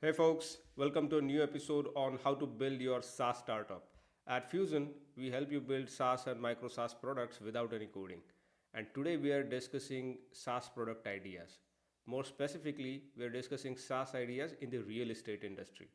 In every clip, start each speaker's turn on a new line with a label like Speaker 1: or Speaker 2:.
Speaker 1: Hey folks, welcome to a new episode on how to build your SaaS startup. At Fusion, we help you build SaaS and micro SaaS products without any coding. And today we are discussing SaaS product ideas. More specifically, we are discussing SaaS ideas in the real estate industry.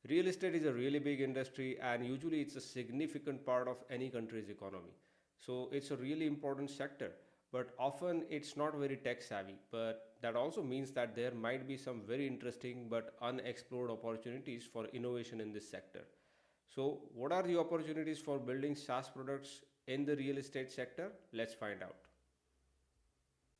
Speaker 1: Real estate is a really big industry and usually it's a significant part of any country's economy. So it's a really important sector, but often it's not very tech savvy. But that also means that there might be some very interesting but unexplored opportunities for innovation in this sector. So, what are the opportunities for building SaaS products in the real estate sector? Let's find out.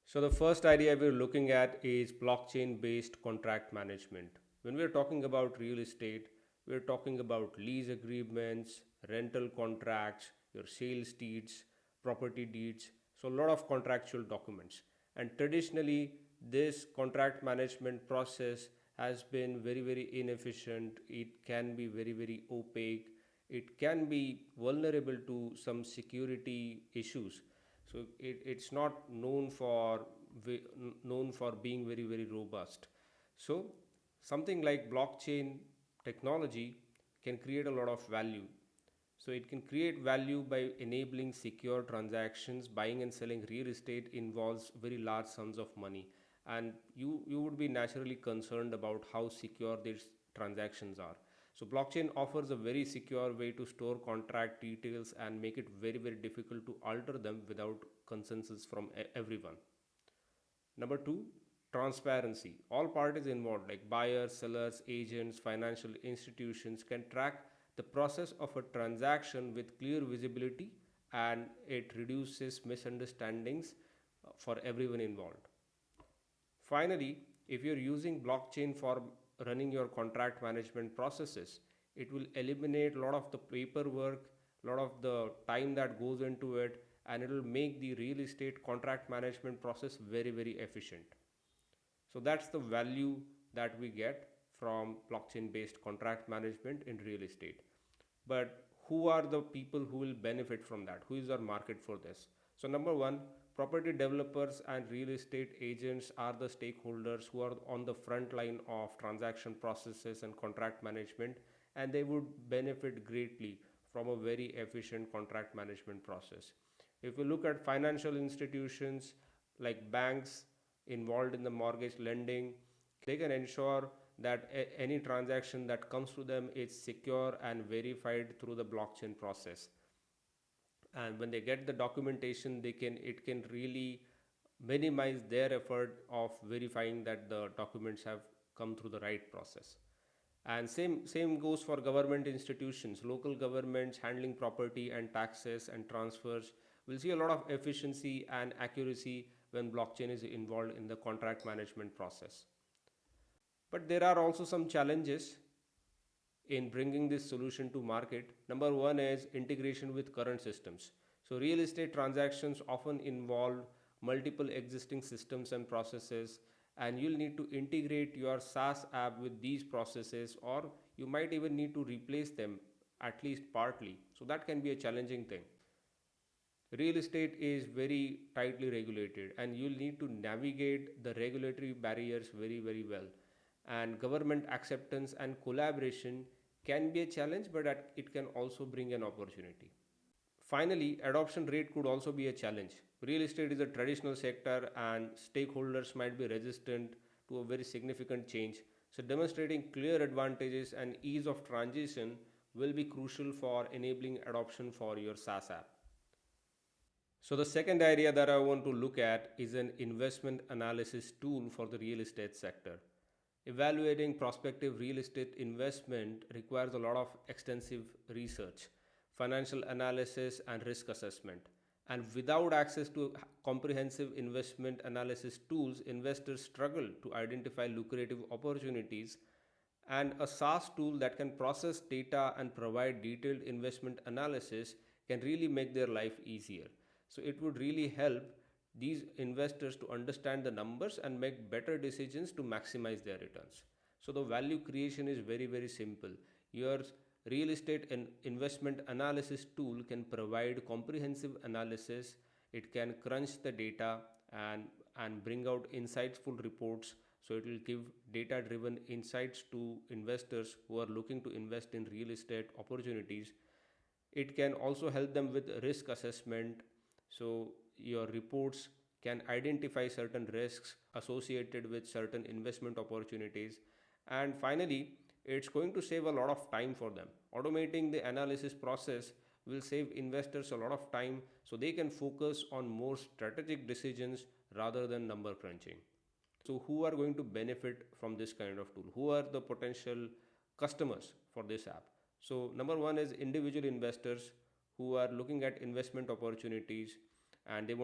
Speaker 1: So, the first idea we're looking at is blockchain based contract management. When we're talking about real estate, we're talking about lease agreements, rental contracts, your sales deeds, property deeds. So, a lot of contractual documents. And traditionally, this contract management process has been very, very inefficient. It can be very, very opaque. It can be vulnerable to some security issues. So it's not known for being very, very robust. So something like blockchain technology can create a lot of value. So it can create value by enabling secure transactions. Buying and selling real estate involves very large sums of money, and you would be naturally concerned about how secure these transactions are. So blockchain offers a very secure way to store contract details and make it very, very difficult to alter them without consensus from everyone. Number two, transparency. All parties involved, like buyers, sellers, agents, financial institutions, can track the process of a transaction with clear visibility, and it reduces misunderstandings for everyone involved. Finally, if you're using blockchain for running your contract management processes, it will eliminate a lot of the paperwork, a lot of the time that goes into it, and it will make the real estate contract management process very, very efficient. So that's the value that we get from blockchain based contract management in real estate. But who are the people who will benefit from that? Who is our market for this? So, number one, property developers and real estate agents are the stakeholders who are on the front line of transaction processes and contract management, and they would benefit greatly from a very efficient contract management process. If we look at financial institutions like banks involved in the mortgage lending, they can ensure that any transaction that comes to them is secure and verified through the blockchain process. And when they get the documentation, it can really minimize their effort of verifying that the documents have come through the right process. And same goes for government institutions. Local governments handling property and taxes and transfers will see a lot of efficiency and accuracy when blockchain is involved in the contract management process. But there are also some challenges in bringing this solution to market. Number one is integration with current systems. So real estate transactions often involve multiple existing systems and processes, and you'll need to integrate your SaaS app with these processes, or you might even need to replace them at least partly. So that can be a challenging thing. Real estate is very tightly regulated, and you'll need to navigate the regulatory barriers very, very well. And government acceptance and collaboration can be a challenge, but it can also bring an opportunity. Finally, adoption rate could also be a challenge. Real estate is a traditional sector, and stakeholders might be resistant to a very significant change. So, demonstrating clear advantages and ease of transition will be crucial for enabling adoption for your SaaS app. So, the second area that I want to look at is an investment analysis tool for the real estate sector. Evaluating prospective real estate investment requires a lot of extensive research, financial analysis, and risk assessment. And without access to comprehensive investment analysis tools, investors struggle to identify lucrative opportunities. And a SaaS tool that can process data and provide detailed investment analysis can really make their life easier. So, it would really help these investors to understand the numbers and make better decisions to maximize their returns. So the value creation is very, very simple. Your real estate and investment analysis tool can provide comprehensive analysis. It can crunch the data and bring out insightful reports So it will give data driven insights to investors who are looking to invest in real estate opportunities. It can also help them with risk assessment. So your reports can identify certain risks associated with certain investment opportunities. And finally, it's going to save a lot of time for them. Automating the analysis process will save investors a lot of time so they can focus on more strategic decisions rather than number crunching. So, who are going to benefit from this kind of tool? Who are the potential customers for this app? So, number one is individual investors who are looking at investment opportunities, and they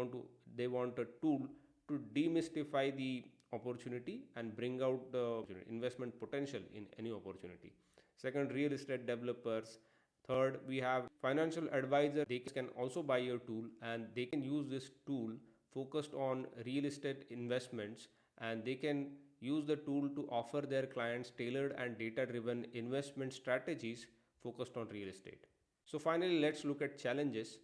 Speaker 1: want a tool to demystify the opportunity and bring out the investment potential in any opportunity. Second, real estate developers. Third, we have financial advisor. They can also buy your tool and they can use this tool focused on real estate investments, and they can use the tool to offer their clients tailored and data driven investment strategies focused on real estate. So finally, let's look at challenges.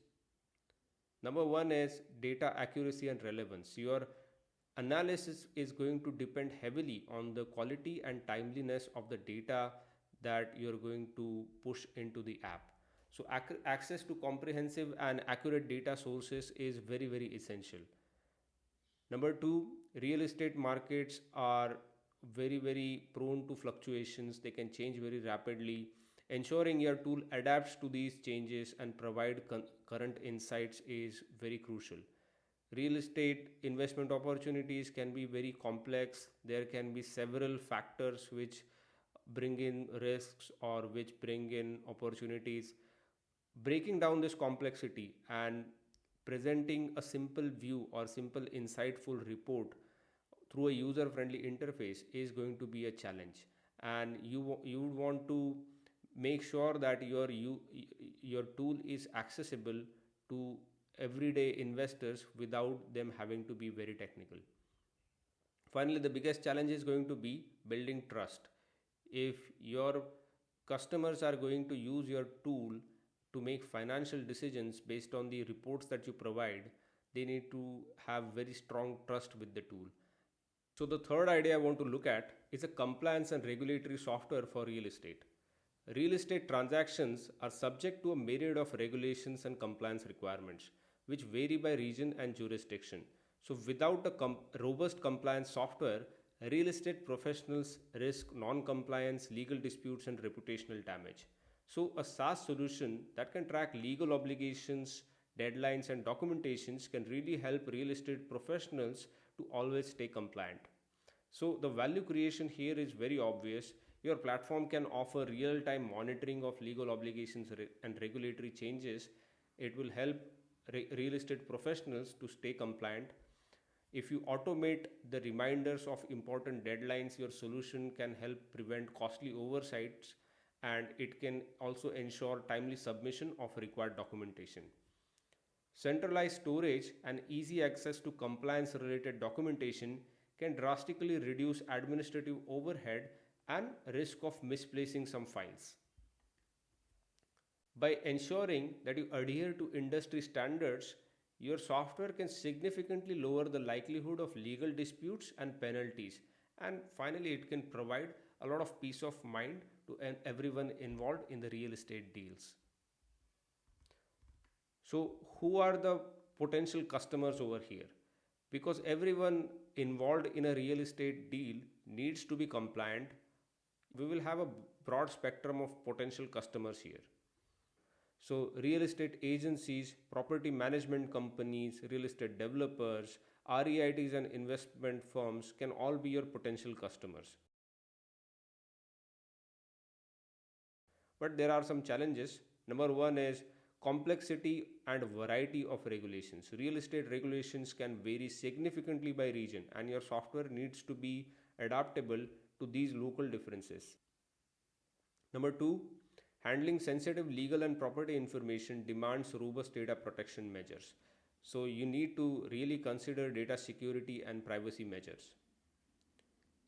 Speaker 1: Number one is data accuracy and relevance. Your analysis is going to depend heavily on the quality and timeliness of the data that you're going to push into the app. So access to comprehensive and accurate data sources is very, very essential. Number two, real estate markets are very, very prone to fluctuations. They can change very rapidly. Ensuring your tool adapts to these changes and provide current insights is very crucial. Real estate investment opportunities can be very complex. There can be several factors which bring in risks or which bring in opportunities. Breaking down this complexity and presenting a simple view or simple insightful report through a user friendly interface is going to be a challenge, and you would want to make sure that your tool is accessible to everyday investors without them having to be very technical. Finally, the biggest challenge is going to be building trust. If your customers are going to use your tool to make financial decisions based on the reports that you provide, they need to have very strong trust with the tool. So the third idea I want to look at is a compliance and regulatory software for real estate. Real estate transactions are subject to a myriad of regulations and compliance requirements, which vary by region and jurisdiction. So without a robust compliance software, real estate professionals risk non-compliance, legal disputes, and reputational damage. So a SaaS solution that can track legal obligations, deadlines, and documentations can really help real estate professionals to always stay compliant. So the value creation here is very obvious. Your platform can offer real-time monitoring of legal obligations and regulatory changes. It will help real estate professionals to stay compliant. If you automate the reminders of important deadlines, your solution can help prevent costly oversights, and it can also ensure timely submission of required documentation. Centralized storage and easy access to compliance related documentation can drastically reduce administrative overhead and risk of misplacing some files. By ensuring that you adhere to industry standards, your software can significantly lower the likelihood of legal disputes and penalties. And finally, it can provide a lot of peace of mind to everyone involved in the real estate deals. So, who are the potential customers over here? Because everyone involved in a real estate deal needs to be compliant, we will have a broad spectrum of potential customers here. So, real estate agencies, property management companies, real estate developers, REITs, and investment firms can all be your potential customers. But there are some challenges. Number one is complexity and variety of regulations. Real estate regulations can vary significantly by region, and your software needs to be adaptable to these local differences. Number two, handling sensitive legal and property information demands robust data protection measures. So you need to really consider data security and privacy measures.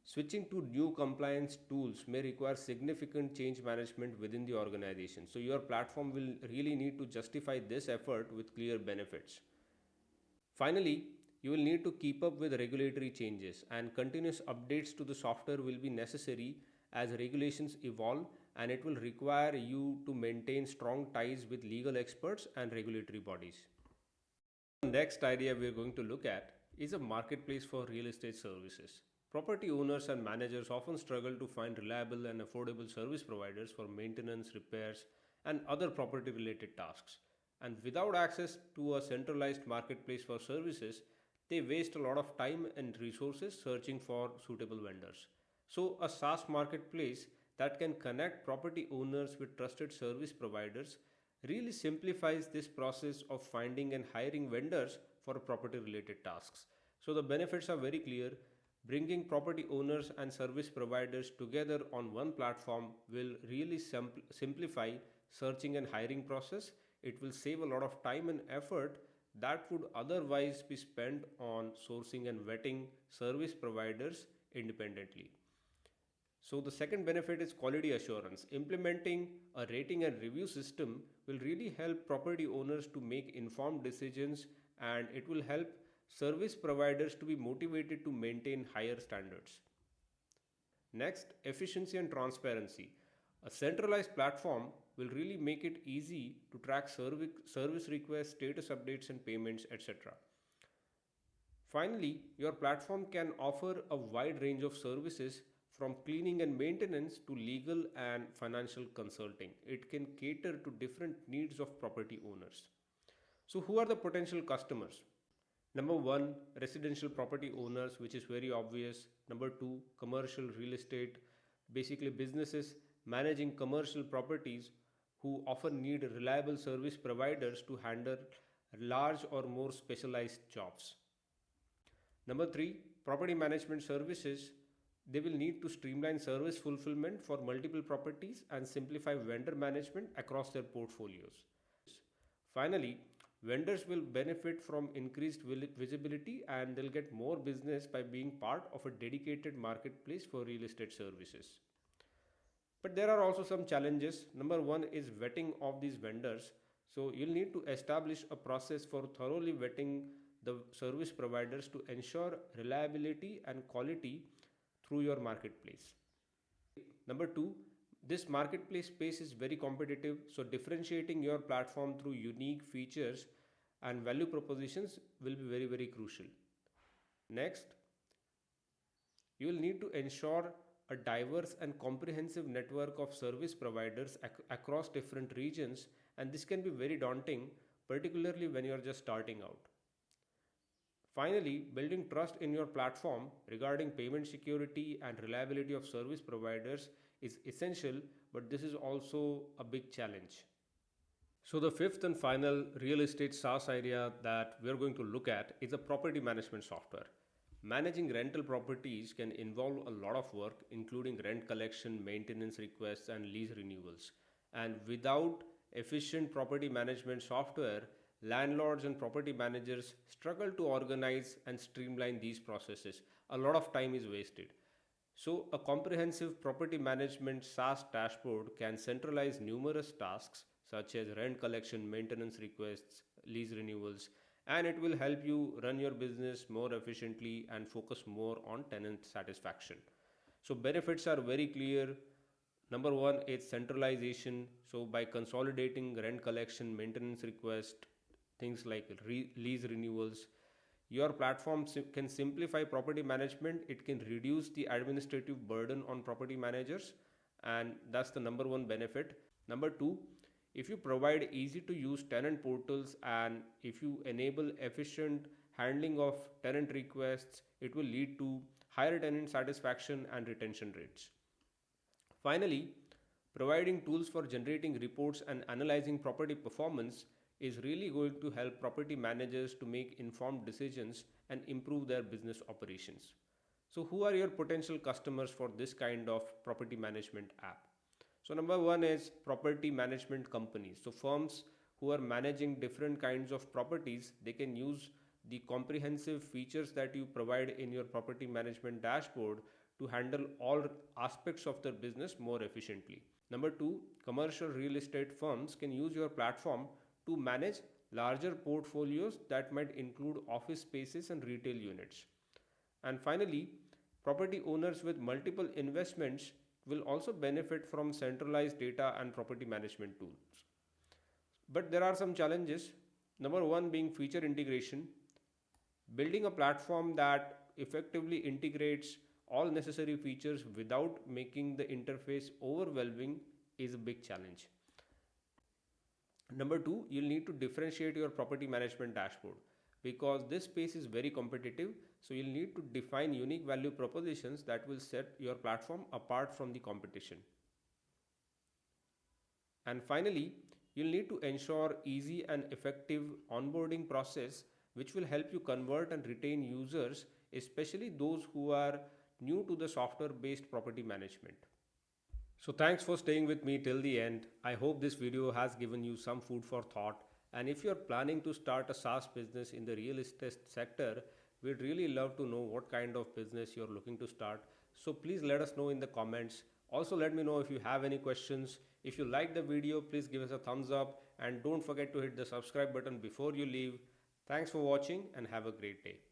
Speaker 1: Switching to new compliance tools may require significant change management within the organization. So your platform will really need to justify this effort with clear benefits. Finally, you will need to keep up with regulatory changes, and continuous updates to the software will be necessary as regulations evolve, and it will require you to maintain strong ties with legal experts and regulatory bodies. The next idea we are going to look at is a marketplace for real estate services. Property owners and managers often struggle to find reliable and affordable service providers for maintenance, repairs, and other property related tasks. And without access to a centralized marketplace for services, they waste a lot of time and resources searching for suitable vendors. So, a SaaS marketplace that can connect property owners with trusted service providers really simplifies this process of finding and hiring vendors for property related tasks. So, the benefits are very clear. Bringing property owners and service providers together on one platform will really simplify searching and hiring process. It will save a lot of time and effort that would otherwise be spent on sourcing and vetting service providers independently. So, the second benefit is quality assurance. Implementing a rating and review system will really help property owners to make informed decisions, and it will help service providers to be motivated to maintain higher standards. Next, efficiency and transparency. A centralized platform will really make it easy to track service requests, status updates, and payments, etc. Finally, your platform can offer a wide range of services from cleaning and maintenance to legal and financial consulting. It can cater to different needs of property owners. So, who are the potential customers? Number one, residential property owners, which is very obvious. Number two, commercial real estate, basically businesses managing commercial properties who often need reliable service providers to handle large or more specialized jobs. Number three, property management services. They will need to streamline service fulfillment for multiple properties and simplify vendor management across their portfolios. Finally, vendors will benefit from increased visibility, and they'll get more business by being part of a dedicated marketplace for real estate services. But there are also some challenges. Number one is vetting of these vendors. So you'll need to establish a process for thoroughly vetting the service providers to ensure reliability and quality through your marketplace. Number two, this marketplace space is very competitive, so differentiating your platform through unique features and value propositions will be very, very crucial. Next, you will need to ensure a diverse and comprehensive network of service providers across different regions, and this can be very daunting, particularly when you're just starting out. Finally, building trust in your platform regarding payment security and reliability of service providers is essential, but this is also a big challenge. So, the fifth and final real estate SaaS idea that we're going to look at is a property management software. Managing rental properties can involve a lot of work, including rent collection, maintenance requests, and lease renewals. And without efficient property management software, landlords and property managers struggle to organize and streamline these processes. A lot of time is wasted. So, a comprehensive property management SaaS dashboard can centralize numerous tasks such as rent collection, maintenance requests, lease renewals, and it will help you run your business more efficiently and focus more on tenant satisfaction. So, benefits are very clear. Number one is centralization. So, by consolidating rent collection, maintenance request, things like lease renewals, your platform can simplify property management. It can reduce the administrative burden on property managers, and that's the number one benefit. Number two, if you provide easy to use tenant portals and if you enable efficient handling of tenant requests, it will lead to higher tenant satisfaction and retention rates. Finally, providing tools for generating reports and analyzing property performance is really going to help property managers to make informed decisions and improve their business operations. So, who are your potential customers for this kind of property management app? So, number one is property management companies. So, firms who are managing different kinds of properties, they can use the comprehensive features that you provide in your property management dashboard to handle all aspects of their business more efficiently. Number two, commercial real estate firms can use your platform to manage larger portfolios that might include office spaces and retail units. And finally, property owners with multiple investments will also benefit from centralized data and property management tools. But there are some challenges. Number one being feature integration. Building a platform that effectively integrates all necessary features without making the interface overwhelming is a big challenge. Number two, you'll need to differentiate your property management dashboard because this space is very competitive. So you'll need to define unique value propositions that will set your platform apart from the competition. And finally, you'll need to ensure easy and effective onboarding process which will help you convert and retain users, especially those who are new to the software based property management. So thanks for staying with me till the end. I hope this video has given you some food for thought. And if you're planning to start a SaaS business in the real estate sector, we'd really love to know what kind of business you're looking to start. So please let us know in the comments. Also let me know if you have any questions. If you like the video, please give us a thumbs up and don't forget to hit the subscribe button before you leave. Thanks for watching and have a great day.